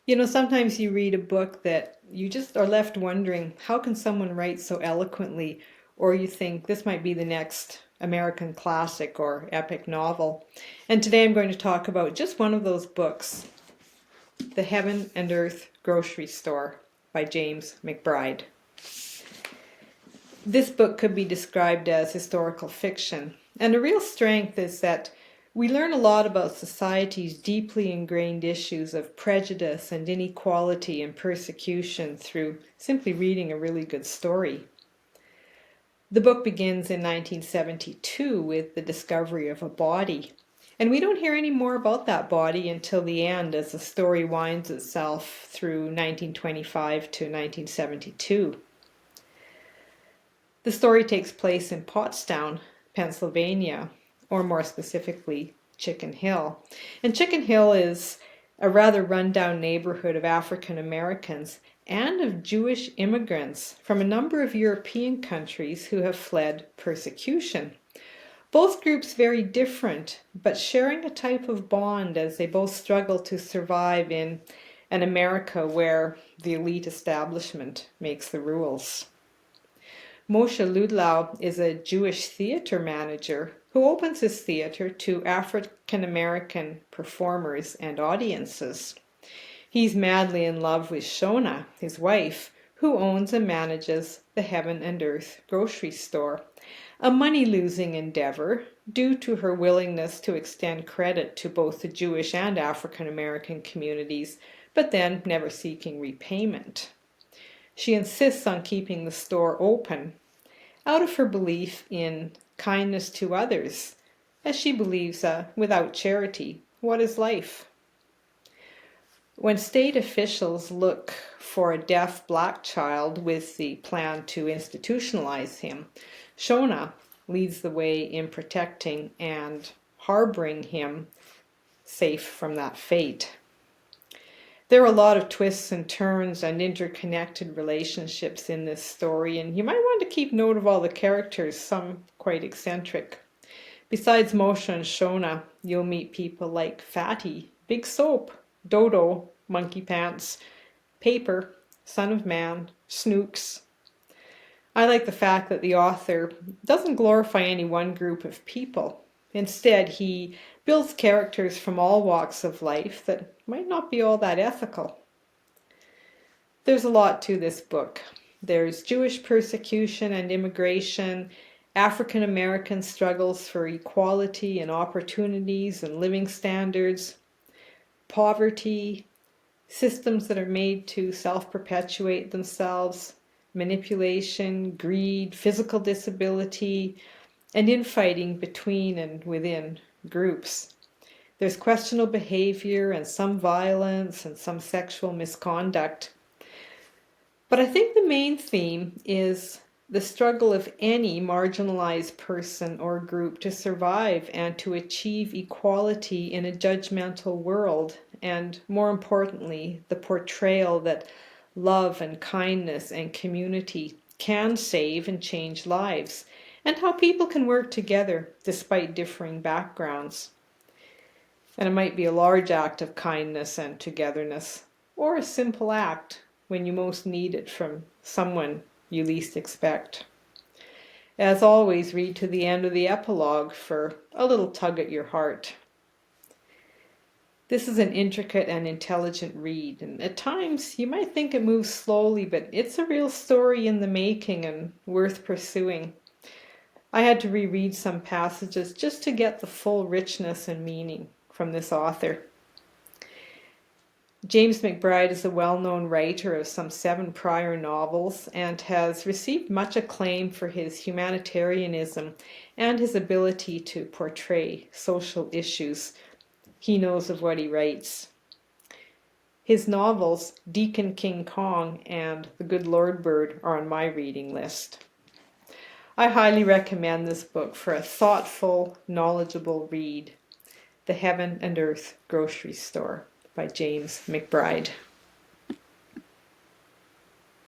Sometimes you read a book that you just are left wondering, how can someone write so eloquently? Or you think this might be the next American classic or epic novel. And today I'm going to talk about just one of those books, The Heaven and Earth Grocery Store by James McBride. This book could be described as historical fiction, and a real strength is that we learn a lot about society's deeply ingrained issues of prejudice and inequality and persecution through simply reading a really good story. The book begins in 1972 with the discovery of a body, and we don't hear any more about that body until the end as the story winds itself through 1925 to 1972. The story takes place in Pottstown, Pennsylvania, or more specifically, Chicken Hill. And Chicken Hill is a rather rundown neighborhood of African Americans and of Jewish immigrants from a number of European countries who have fled persecution. Both groups very different, but sharing a type of bond as they both struggle to survive in an America where the elite establishment makes the rules. Moshe Ludlow is a Jewish theater manager who opens his theater to African American performers and audiences. He's madly in love with Shona, his wife, who owns and manages the Heaven and Earth grocery store, a money-losing endeavor due to her willingness to extend credit to both the Jewish and African American communities, but then never seeking repayment. She insists on keeping the store open out of her belief in kindness to others, as she believes without charity, what is life? When state officials look for a deaf black child with the plan to institutionalize him, Shona leads the way in protecting and harboring him safe from that fate. There are a lot of twists and turns and interconnected relationships in this story, and you might want to keep note of all the characters, some quite eccentric. Besides Moshe and Shona, you'll meet people like Fatty, Big Soap, Dodo, Monkey Pants, Paper, Son of Man, Snooks. I like the fact that the author doesn't glorify any one group of people. Instead, he builds characters from all walks of life that might not be all that ethical. There's a lot to this book. There's Jewish persecution and immigration, African American struggles for equality and opportunities and living standards, poverty, systems that are made to self-perpetuate themselves, manipulation, greed, physical disability, and infighting between and within groups. There's questionable behavior and some violence and some sexual misconduct. But I think the main theme is the struggle of any marginalized person or group to survive and to achieve equality in a judgmental world, and more importantly, the portrayal that love and kindness and community can save and change lives, and how people can work together despite differing backgrounds. And it might be a large act of kindness and togetherness, or a simple act when you most need it from someone you least expect. As always, read to the end of the epilogue for a little tug at your heart. This is an intricate and intelligent read, and at times you might think it moves slowly, but it's a real story in the making and worth pursuing. I had to reread some passages just to get the full richness and meaning from this author. James McBride is a well-known writer of some 7 prior novels and has received much acclaim for his humanitarianism and his ability to portray social issues. He knows of what he writes. His novels, Deacon King Kong and The Good Lord Bird, are on my reading list. I highly recommend this book for a thoughtful, knowledgeable read. The Heaven and Earth Grocery Store by James McBride.